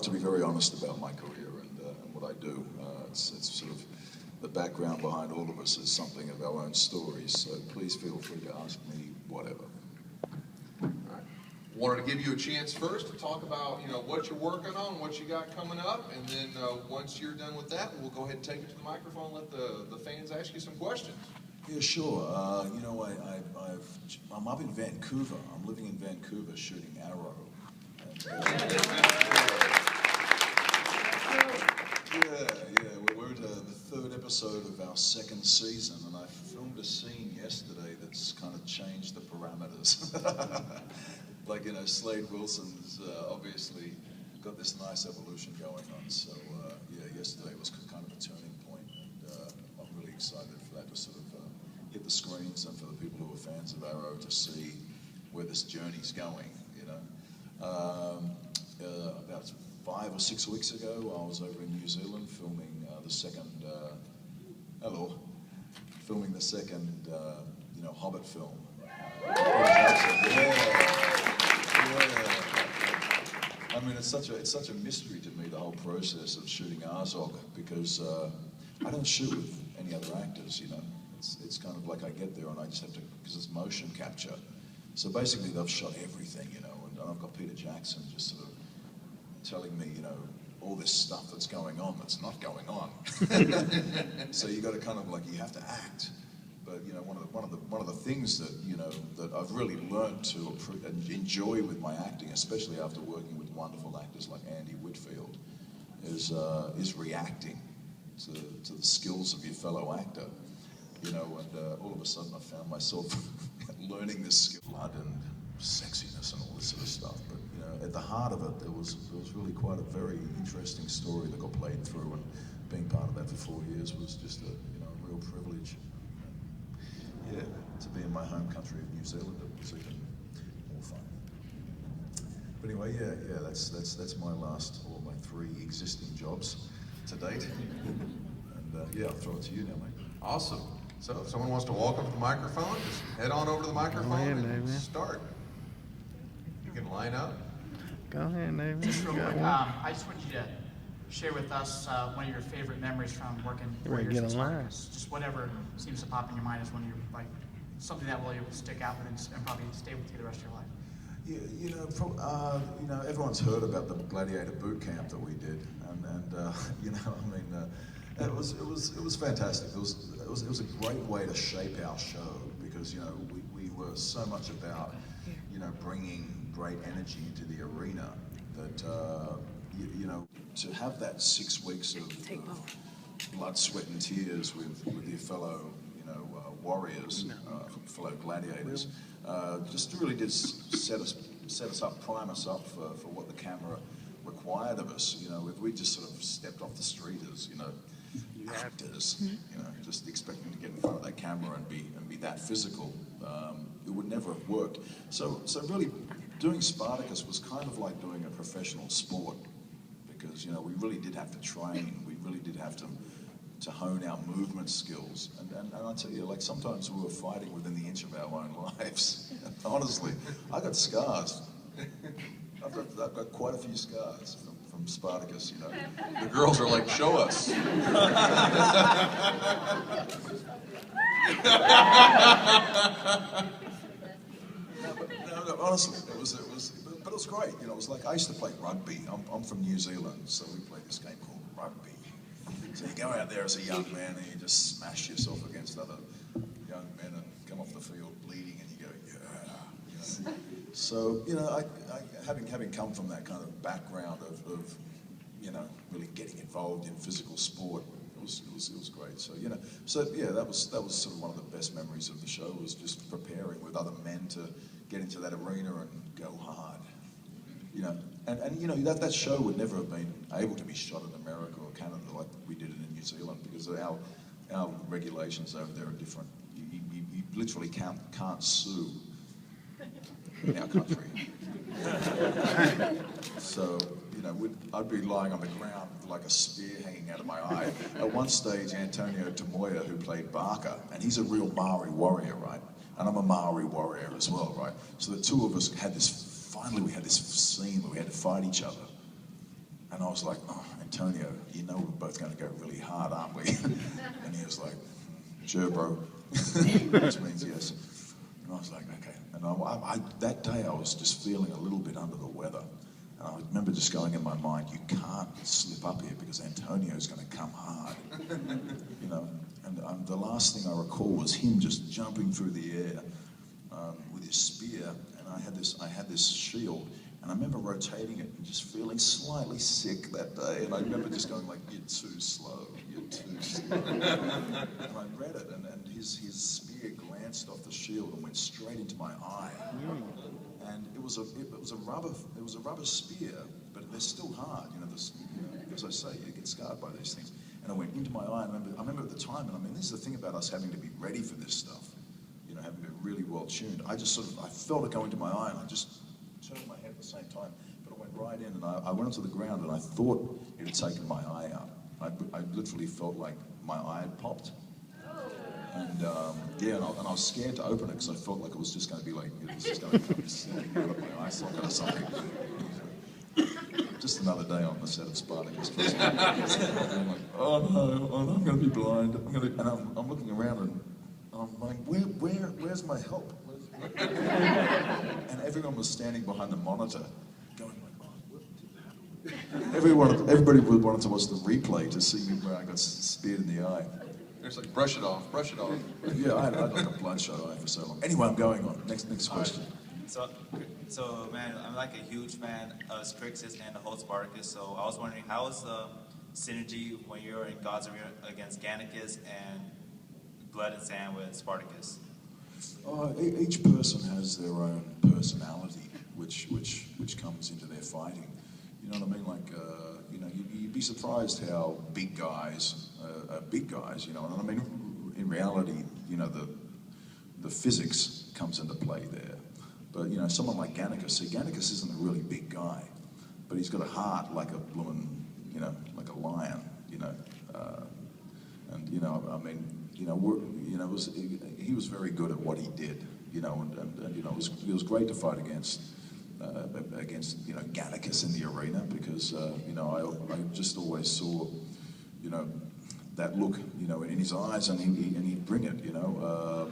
love to be very honest about my career and what I do. It's sort of the background behind all of us is something of our own stories, so please feel free to ask me whatever. All right. Wanted to give you a chance first to talk about, what you're working on, what you got coming up, and then once you're done with that, we'll go ahead and take it to the microphone and let the fans ask you some questions. Yeah, sure. I'm up in Vancouver. I'm living in Vancouver shooting Arrow. We're at the third episode of our second season, and I filmed a scene yesterday that's kind of changed the parameters. Like, Slade Wilson's obviously got this nice evolution going on. So, yesterday was kind of a turning point, and I'm really excited for that to sort of hit the screens and for the people who are fans of Arrow to see where this journey's going, About 5 or 6 weeks ago, I was over in New Zealand filming the second Hobbit film. I mean, it's such a mystery to me, the whole process of shooting Azog, because I don't shoot with any other actors, It's kind of like I get there and I just have to, because it's motion capture. So basically they've shot everything, and I've got Peter Jackson just sort of telling me, all this stuff that's going on that's not going on. So you got to kind of you have to act. But one of the things that that I've really learned to enjoy with my acting, especially after working with wonderful actors like Andy Whitfield, is reacting to the skills of your fellow actor. And all of a sudden I found myself learning this skill, blood and sexiness and all this sort of stuff. But at the heart of it, there was really quite a very interesting story that got played through, and being part of that for 4 years was just a real privilege. Yeah, to be in my home country of New Zealand, it was even more fun. But anyway, that's my last, or my 3 existing jobs to date. And I'll throw it to you now, mate. Awesome. So if someone wants to walk up to the microphone, just head on over to the microphone and start. You can line up. Go ahead, Naevia. Just real quick, I just want you to share with us one of your favorite memories from working 4 years in Spartacus. Just whatever seems to pop in your mind is one of your, something that will stick out and probably stay with you the rest of your life. Everyone's heard about the gladiator boot camp that we did, it was fantastic. It was a great way to shape our show, because we were so much about bringing great energy into the arena that to have that 6 weeks of blood, sweat, and tears with your fellow warriors, fellow gladiators, just really did set us up, prime us up for what the camera required of us. If we just sort of stepped off the street as actors, just expecting to get in front of that camera and be that physical, it would never have worked. So really, doing Spartacus was kind of like doing a professional sport, because we really did have to train. We really did have to hone our movement skills. And I tell you, sometimes we were fighting within the inch of our own lives. Honestly, I got scars. I've got quite a few scars from Spartacus, The girls are like, show us. No, honestly, it was great. It was like, I used to play rugby. I'm from New Zealand, so we played this game called rugby. So you go out there as a young man and you just smash yourself against other young men and come off the field bleeding, and you go, yeah. So I having come from that kind of background of really getting involved in physical sport, it was great. So that was sort of one of the best memories of the show, was just preparing with other men to get into that arena and go hard. And that show would never have been able to be shot in America or Canada like we did it in New Zealand, because our regulations over there are different. You literally can't sue in our country. So, I'd be lying on the ground with like a spear hanging out of my eye. At one stage, Antonio Tamoya, who played Barker, and he's a real Maori warrior, right? And I'm a Maori warrior as well, right? So the two of us finally we had this scene where we had to fight each other. And And I was like, oh, Antonio, you know we're both going to go really hard, aren't we? And he was like, sure, bro, which means yes. And I was like, okay. And that day I was just feeling a little bit under the weather. And I remember just going in my mind, you can't slip up here because Antonio's going to come hard, you know. And the last thing I recall was him just jumping through the air with his spear. And I had this shield. And I remember rotating it and just feeling slightly sick that day. And I remember just going like, you're too slow, you're too slow. And I read it, and his spear glanced off the shield and went straight into my eye. And it was a rubber spear, but they're still hard. You know, as I say, you get scarred by these things. And it went into my eye. And I remember at the time, and I mean, this is the thing about us having to be ready for this stuff. You know, having to be really well tuned. I felt it go into my eye, and I just turned my head at the same time, but it went right in, and I went onto the ground, and I thought it had taken my eye out. I literally felt like my eye had popped. And yeah, and I was scared to open it because I felt like it was just going to be like, it was just going to be snapping out of my eye socket or something. Just another day on the set of Spartacus. I'm like, oh no, I'm going to be blind. And I'm looking around and I'm like, where's my help? And everyone was standing behind the monitor, going like, "Oh, what did happen?" Everybody wanted to watch the replay to see me where I got speared in the eye. It's like, brush it off, brush it off. Yeah, I had like a bloodshot eye for so long. Anyway, I'm going on. Next question. So man, I'm like a huge fan of Crixus and the whole Spartacus. So I was wondering, how is the synergy when you're in Gods against Gannicus and Blood and Sand with Spartacus? Each person has their own personality, which comes into their fighting. You know what I mean? Like, you know, you'd be surprised how big guys are big guys. You know, and I mean, in reality, you know, the physics comes into play there. But you know, someone like Gannicus, Gannicus isn't a really big guy, but he's got a heart like a blooming, you know, like a lion. You know, and you know, I mean. You know, he was very good at what he did. You know, and you know, it was great to fight against you know, Gannicus in the arena because you know, I just always saw, you know, that look, you know, in his eyes, and he'd bring it. You know,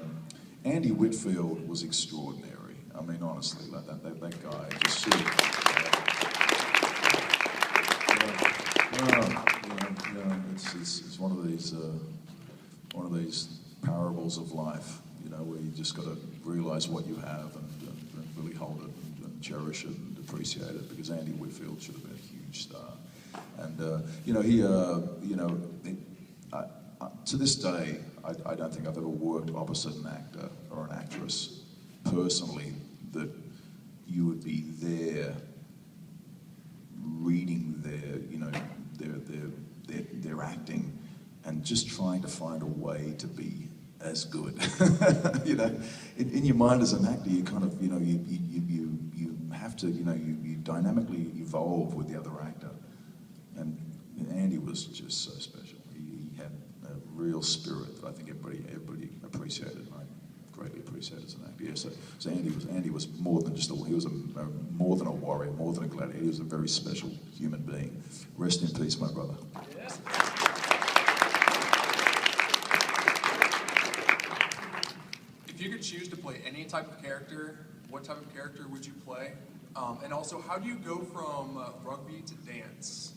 Andy Whitfield was extraordinary. I mean, honestly, like that guy just sort of, you know, it's one of these parables of life, you know, where you just got to realise what you have and really hold it and cherish it and appreciate it, because Andy Whitfield should have been a huge star. And, you know, he, you know, to this day, I don't think I've ever worked opposite an actor or an actress personally that you would be there reading their, you know, their acting and just trying to find a way to be as good. You know, in your mind as an actor, you kind of, you know, you have to, you know, you dynamically evolve with the other actor. And Andy was just so special. He had a real spirit that I think everybody appreciated, and I greatly appreciated as an actor. Yeah, so Andy was more than just he was more than a warrior, more than a gladiator. He was a very special human being. Rest in peace, my brother. Yes. If you could choose to play any type of character, what type of character would you play? And also, how do you go from rugby to dance?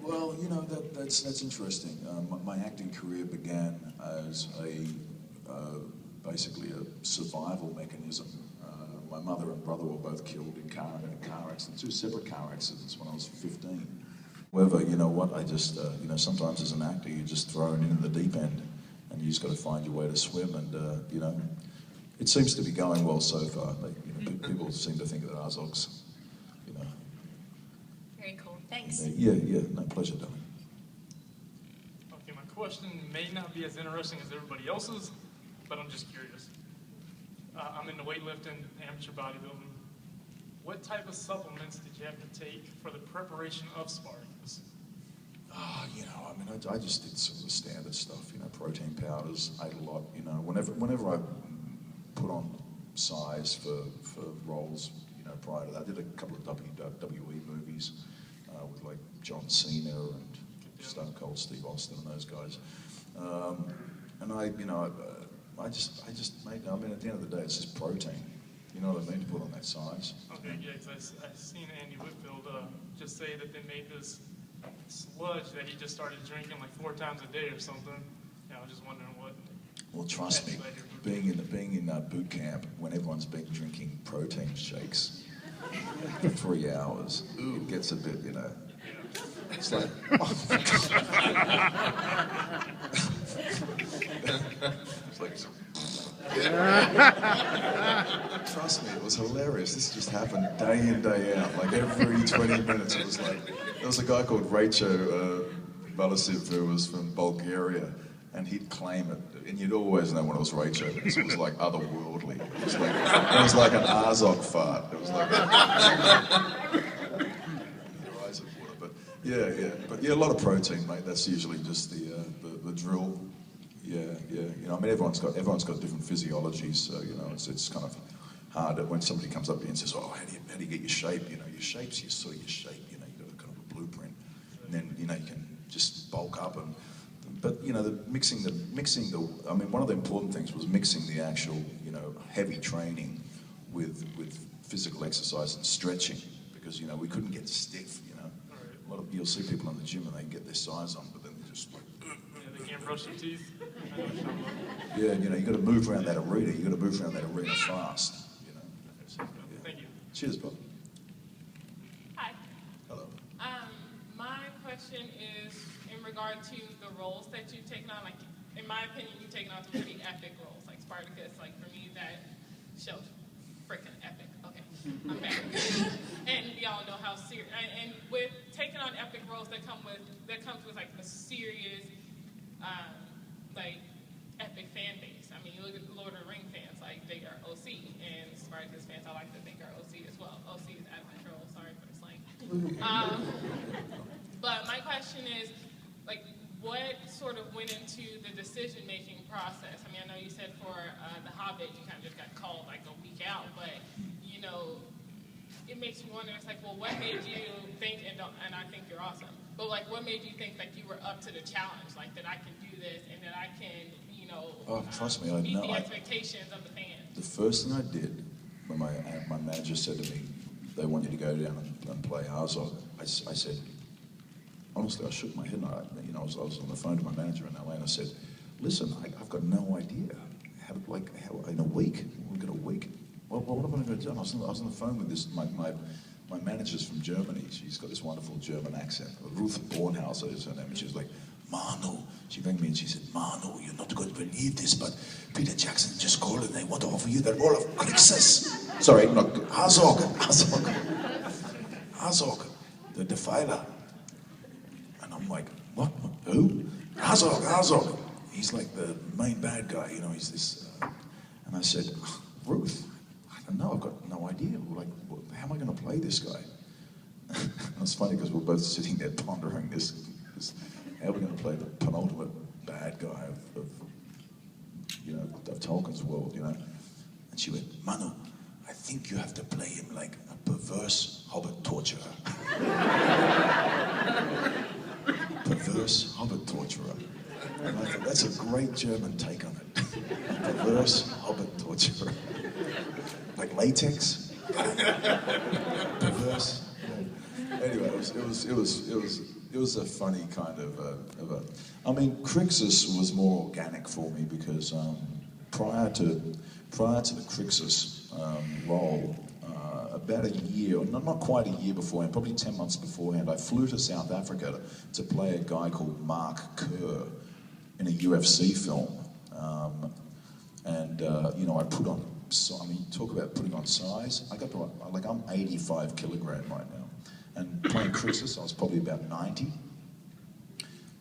Well, you know, that's interesting. My acting career began as basically a survival mechanism. My mother and brother were both killed in a car accident, 2 separate car accidents when I was 15. However, you know what, I just, you know, sometimes as an actor, you're just thrown in the deep end and you just got to find your way to swim, and, you know, it seems to be going well so far. You know, people seem to think that Azog's, you know. Very cool, thanks. Yeah, no, pleasure, darling. Okay, my question may not be as interesting as everybody else's, but I'm just curious. I'm into weightlifting, amateur bodybuilding. What type of supplements did you have to take for the preparation of Spartacus? You know, I mean, I just did some of the standard stuff, you know, protein powders, ate a lot, you know, whenever I put on size for roles, you know, prior to that, I did a couple of WWE movies with John Cena and Stone Cold Steve Austin and those guys. And I just made, I mean, at the end of the day, it's just protein. You know what I mean, to put on that size. Okay, yeah, because I've seen Andy Whitfield just say that they made this sludge that he just started drinking like 4 times a day or something. Yeah, I was just wondering what. Well, trust me, being in boot camp when everyone's been drinking protein shakes for 3 hours, it gets a bit, you know. It's like, it's like. Trust me, it was hilarious. This just happened day in, day out. Like every 20 minutes, it was like, there was a guy called Rachel Balasiv who was from Bulgaria, and he'd claim it, and you'd always know when it was Rachel because it was like otherworldly. It was like an Azog fart. It was like rise of water. But yeah, a lot of protein, mate. That's usually just the drill. Yeah. You know, I mean, everyone's got different physiologies, so you know, it's kind of hard when somebody comes up to you and says, "Oh, how do you get your shape?" You know, your shape's sort of your shape. You know, you've got a kind of a blueprint, and then you know you can just bulk up and. But you know, mixing the. I mean, one of the important things was mixing the actual, you know, heavy training with physical exercise and stretching, because you know we couldn't get stiff. You know, a lot of you'll see people in the gym and they get their size on, but then they're just like. They can't brush their teeth. Yeah, you know, you got to move around that arena. You got to move around that arena fast. You know. So, yeah. Thank you. Cheers, Bob. Hi. Hello. My question is in regard to the roles that you've taken on. Like, in my opinion, you've taken on some pretty epic roles, like Spartacus. Like for me, that show's freaking epic. Okay, I'm back. And we all know how serious. And with taking on epic roles, that comes with like a serious, like epic fan base. I mean, you look at the Lord of the Rings fans, like they are OC, and Spartacus fans, I like to think are OC as well. OC is out of control. Sorry for the slang. But my question is, like, what sort of went into the decision-making process? I mean, I know you said for The Hobbit, you kind of just got called like a week out, but you know, it makes me wonder. It's like, well, what made you think? And I think you're awesome. But like, what made you think like you were up to the challenge? Like that I can do this and that I can, you know, trust me, meet the expectations of the fans. The first thing I did when my manager said to me, they want you to go down and play Azog, I said, honestly, I shook my head and I was on the phone to my manager in LA and I said, listen, I've got no idea. How in a week? We've got a week. What am I going to do? I was on the phone with this, my manager's from Germany. She's got this wonderful German accent. Ruth Bornhauser is her name. And she was like, Manu. She rang me and she said, Manu, you're not going to believe this, but Peter Jackson just called and they want to offer you the role of Crixus. Sorry, not Azog, the Defiler. And I'm like, what? Who? Azog. He's like the main bad guy, you know, he's this. And I said, Ruth, I don't know, I've got no idea. Like, how am I going to play this guy? It's funny because we're both sitting there pondering this how are we going to play the penultimate bad guy of Tolkien's world, you know? And she went, Manu, I think you have to play him like a perverse Hobbit torturer. Perverse Hobbit torturer. And I thought, that's a great German take on it. A perverse Hobbit torturer. Like latex. Perverse. Anyway, it was a funny kind of a. I mean, Crixus was more organic for me because prior to the Crixus role, about a year, not quite a year beforehand, probably 10 months beforehand, I flew to South Africa to play a guy called Mark Kerr in a UFC film, I put on. I mean, talk about putting on size. I got to, like, I'm 85 kilogram right now. And playing Crixus, I was probably about 90.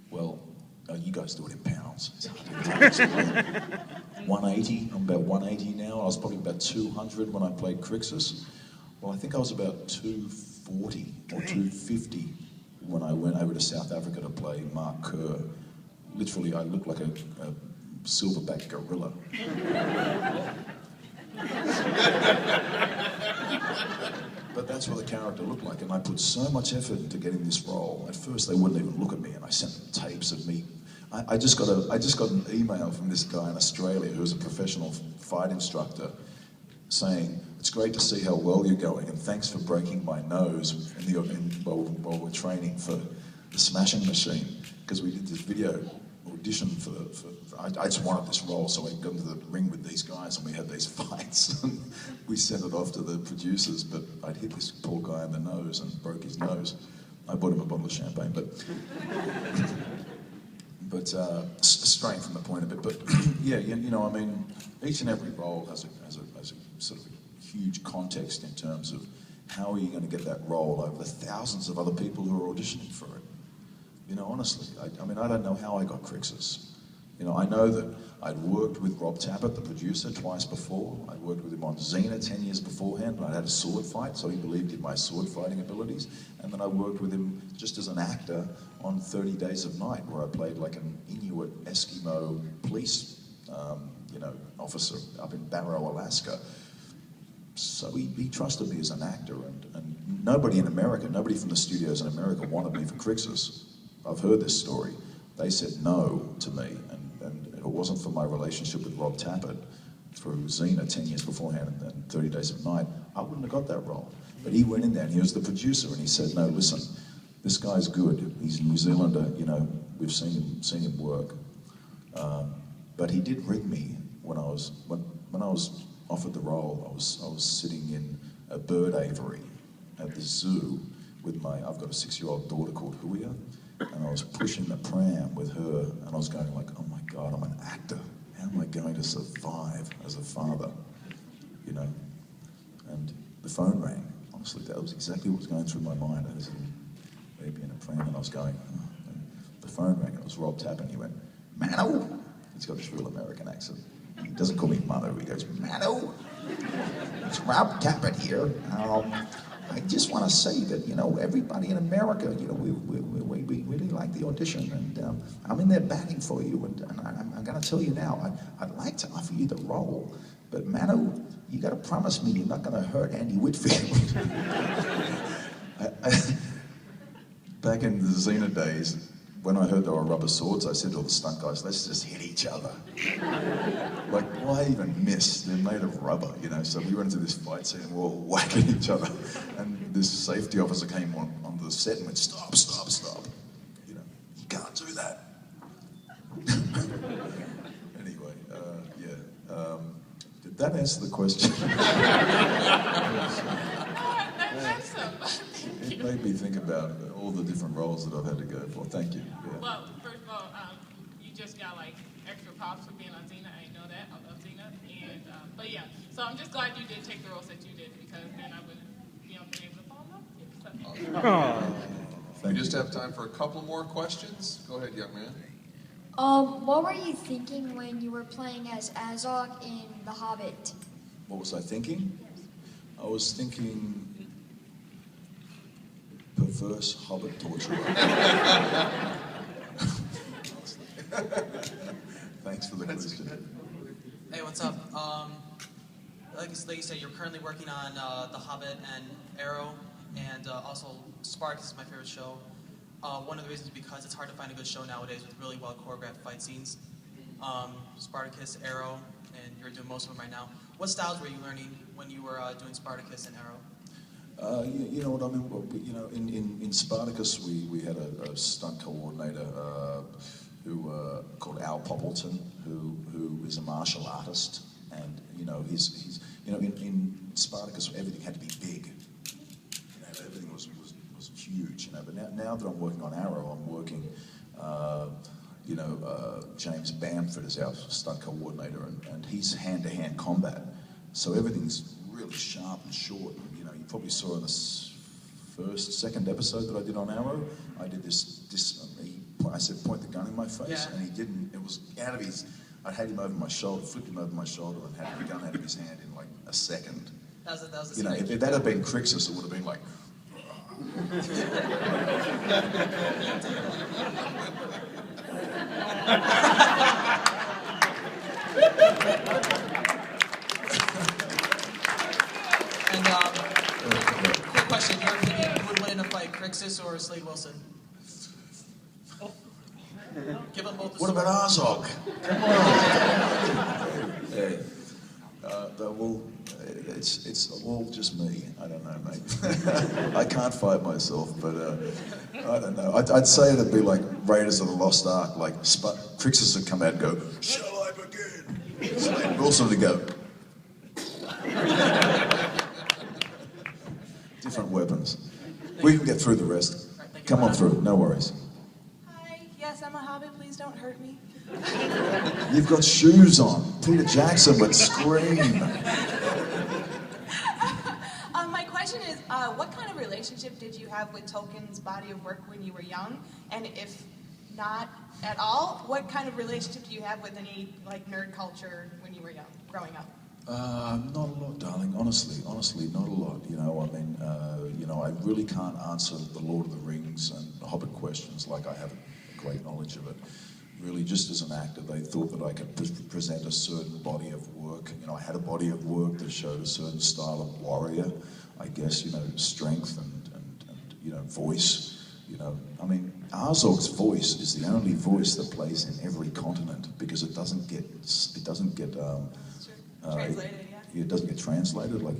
Well, you guys do it in pounds. 180, I'm about 180 now. I was probably about 200 when I played Crixus. Well, I think I was about 240 or 250 when I went over to South Africa to play Mark Kerr. Literally, I looked like a silverback gorilla. But that's what the character looked like, and I put so much effort into getting this role. At first, they wouldn't even look at me, and I sent them tapes of me. I just got an email from this guy in Australia who's a professional fight instructor saying, "It's great to see how well you're going, and thanks for breaking my nose while we're training for the Smashing Machine, because we did this video audition for I just wanted this role, so I got into the ring with these guys and we had these fights and we sent it off to the producers, but I'd hit this poor guy in the nose and broke his nose. I bought him a bottle of champagne, but straying from the point a bit, but yeah, you know, I mean, each and every role has a sort of a huge context in terms of how are you going to get that role over the thousands of other people who are auditioning for it. You know, honestly, I mean, I don't know how I got Crixus. You know, I know that I'd worked with Rob Tappert, the producer, twice before. I'd worked with him on Xena 10 years beforehand, and I'd had a sword fight, so he believed in my sword fighting abilities. And then I worked with him just as an actor on 30 Days of Night, where I played like an Inuit Eskimo police, you know, officer up in Barrow, Alaska. So he trusted me as an actor, and nobody in America, nobody from the studios in America wanted me for Crixus. I've heard this story. They said no to me, and if it wasn't for my relationship with Rob Tappert through Xena 10 years beforehand and 30 Days of Night, I wouldn't have got that role. But he went in there and he was the producer, and he said, no, listen, this guy's good. He's a New Zealander, you know, we've seen him work. But he did ring me when I was offered the role. I was sitting in a bird aviary at the zoo with I've got a 6-year-old daughter called Huia, and I was pushing the pram with her, and I was going like, oh my God, I'm an actor. How am I going to survive as a father? You know? And the phone rang. Honestly, that was exactly what was going through my mind. I was a baby in a pram, and I was going, oh. And the phone rang, and it was Rob Tappert, and he went, Manu! He's got this real American accent. He doesn't call me Manu, he goes, Manu! It's Rob Tappert here. I just want to say that, you know, everybody in America, you know, we really like the audition, and I'm in there batting for you, and I'm going to tell you now, I'd like to offer you the role, but Manu, you got to promise me you're not going to hurt Andy Whitfield. Back in the Xena days, when I heard there were rubber swords, I said to all the stunt guys, let's just hit each other. Like, why even miss? They're made of rubber, you know? So we went into this fight scene and we're all whacking each other. And this safety officer came onto the set and went, stop, stop, stop. You know, you can't do that. Anyway, yeah. Did that answer the question? It made me think about all the different roles that I've had to go for. Thank you. Yeah. Well, first of all, you just got like extra props for being on Xena. I didn't know that. I love Xena. And but yeah, so I'm just glad you did take the roles that you did, because then I wouldn't be able to fall in love with you. We just have time for a couple more questions. Go ahead, young man. What were you thinking when you were playing as Azog in The Hobbit? What was I thinking? I was thinking perverse Hobbit torturer. Thanks for the question. Hey, what's up? Like you said, you're currently working on The Hobbit and Arrow, and also Spartacus is my favorite show. One of the reasons is because it's hard to find a good show nowadays with really well choreographed fight scenes. Spartacus, Arrow, and you're doing most of them right now. What styles were you learning when you were doing Spartacus and Arrow? You know what I mean? Well, you know, in Spartacus, we had a stunt coordinator who called Al Poppleton, who is a martial artist, and you know he's you know in Spartacus everything had to be big. You know, everything was huge. You know, but now that I'm working on Arrow, I'm working. You know, James Bamford is our stunt coordinator, and he's hand-to-hand combat, so everything's really sharp and short. You know, you probably saw in the second episode that I did on Arrow, I did I said, point the gun in my face, and he didn't. It was out of his. I had him over my shoulder, flipped him over my shoulder, and had the gun out of his hand in like a second. That was you know, if that had been Crixus, it would have been like. Crixus or Slade Wilson? Give them both a What sword. about Azog? Come on. Hey, well, it's all just me. I don't know, mate. I can't fight myself, but I don't know. I'd say it'd be like Raiders of the Lost Ark, like Crixus would come out and go, "Shall I begin?" Slade Wilson would go. Different weapons. We can get through the rest. Come on through, no worries. Hi, yes, I'm a Hobbit. Please don't hurt me. You've got shoes on. Peter Jackson would scream. My question is, what kind of relationship did you have with Tolkien's body of work when you were young? And if not at all, what kind of relationship do you have with any like nerd culture when you were young, growing up? Not a lot, darling. Honestly, not a lot. You know, I mean, I really can't answer the Lord of the Rings and the Hobbit questions like I have a great knowledge of it. Really, just as an actor, they thought that I could present a certain body of work. You know, I had a body of work that showed a certain style of warrior, I guess, strength and voice. I mean, Azog's voice is the only voice that plays in every continent because it doesn't get Translated, yeah. It doesn't get translated. Like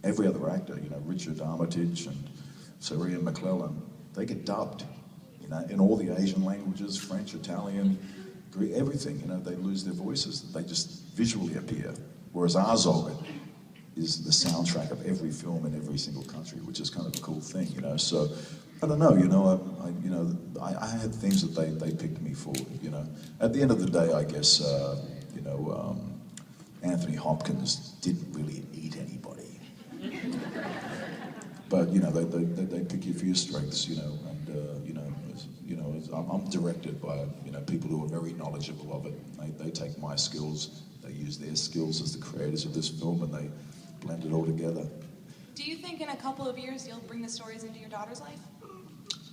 every other actor, Richard Armitage and Sir McClellan, they get dubbed, in all the Asian languages, French, Italian, Greek, everything. They lose their voices. They just visually appear. Whereas Azog is the soundtrack of every film in every single country, which is kind of a cool thing, So I don't know, I had things that they picked me for, At the end of the day, I guess, Anthony Hopkins didn't really eat anybody. But, they pick you for your strengths, I'm directed by, people who are very knowledgeable of it. They take my skills, they use their skills as the creators of this film, and they blend it all together. Do you think in a couple of years you'll bring the stories into your daughter's life?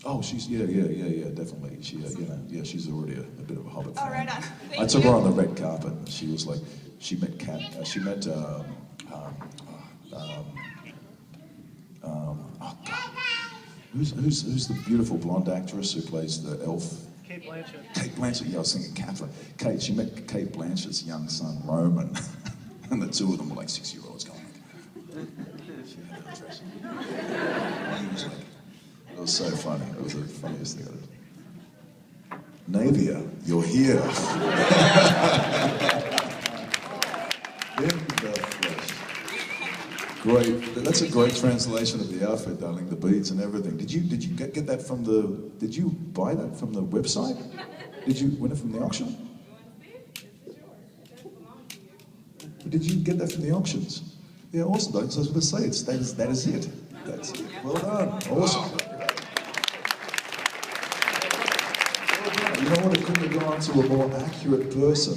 Oh, she's definitely. She's already a bit of a Hobbit fan. Oh, right on. I took her on the red carpet, and she was like, she met who's the beautiful blonde actress who plays the elf? Kate Blanchett. Kate Blanchett, yeah, I was thinking Catherine. She met Kate Blanchett's young son, Roman, and the two of them were like 6-year-olds going like, she had that dress. He was like, it was so funny. It was the funniest thing I did. Naevia, you're here. In the flesh. Great. That's a great translation of the outfit, darling. The beads and everything. Did you get that from the? Did you buy that from the website? Did you win it from the auction? Did you get that from the auctions? Yeah, awesome. I was going to say that is it. That's it. Well done. Awesome. You know what? It couldn't have gone to a more accurate person.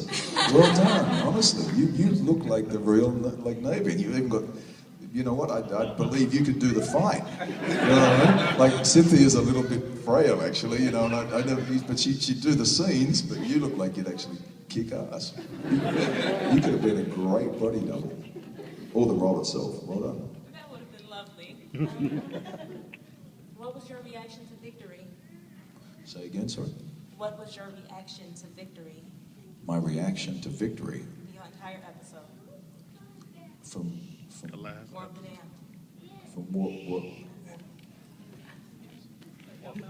Well done. Honestly, you look like the real Naevia. You even got. You know what? I believe you could do the fight. You know what I mean? Like Cynthia's a little bit frail, actually. And I never. But she'd do the scenes. But you look like you'd actually kick ass. You could have been a great body double, or the role itself. Well done. That would have been lovely. What was your reaction to victory? Say again, sorry. What was your reaction to victory? My reaction to victory. The entire episode. From The last. War of the Damned. from what?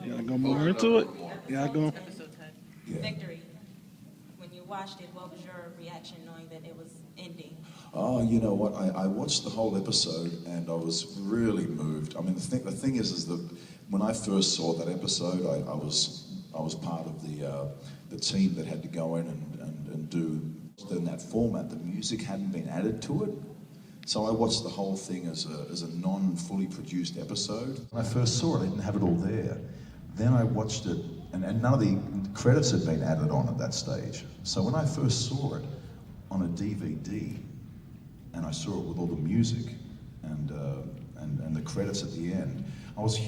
Y'all go more into it? Y'all go. Yeah. Victory. When you watched it, what was your reaction knowing that it was ending? Oh, you know what? I watched the whole episode and I was really moved. I mean, the thing is that when I first saw that episode, I was part of the team that had to go in and do in that format. The music hadn't been added to it, so I watched the whole thing as a non-fully produced episode. When I first saw it, I didn't have it all there. Then I watched it, and none of the credits had been added on at that stage. So when I first saw it on a DVD, and I saw it with all the music and the credits at the end, I was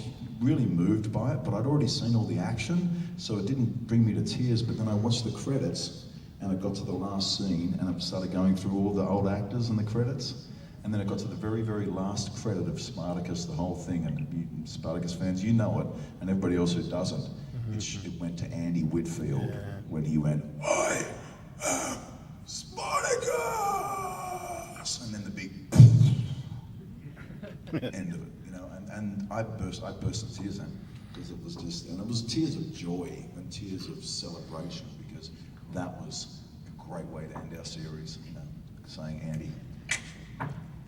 really moved by it, but I'd already seen all the action, so it didn't bring me to tears. But then I watched the credits, and I got to the last scene, and I started going through all the old actors and the credits, And then it got to the very, very last credit of Spartacus, the whole thing, and you Spartacus fans, you know it, and everybody else who doesn't. It went to Andy Whitfield when he went, I am Spartacus! And then the big end of it, you know, and I burst into tears then, because it was just, and it was tears of joy and tears of celebration, because that was a great way to end our series, you know, saying, Andy,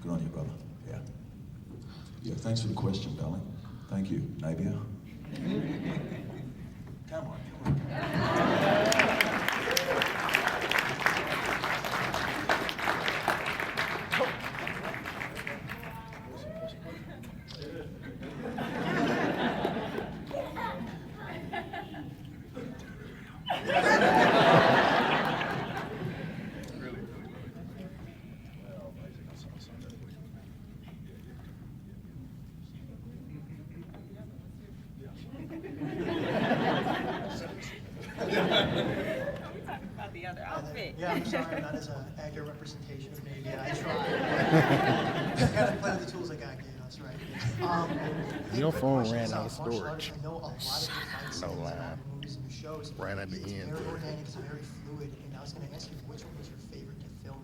good on you, brother. Yeah. Yeah, thanks for the question, darling. Thank you, Naevia. Come on, come on. Yeah, I'm sorry, not as an accurate representation of maybe I tried. I gotta play with the tools I got, that's right. Your phone ran out of Martial storage. arts, I know a lot of the fights No in lie. movies and shows. Right at the It's end. very organic, it's very fluid, and I was gonna ask you, which one was your favorite to film?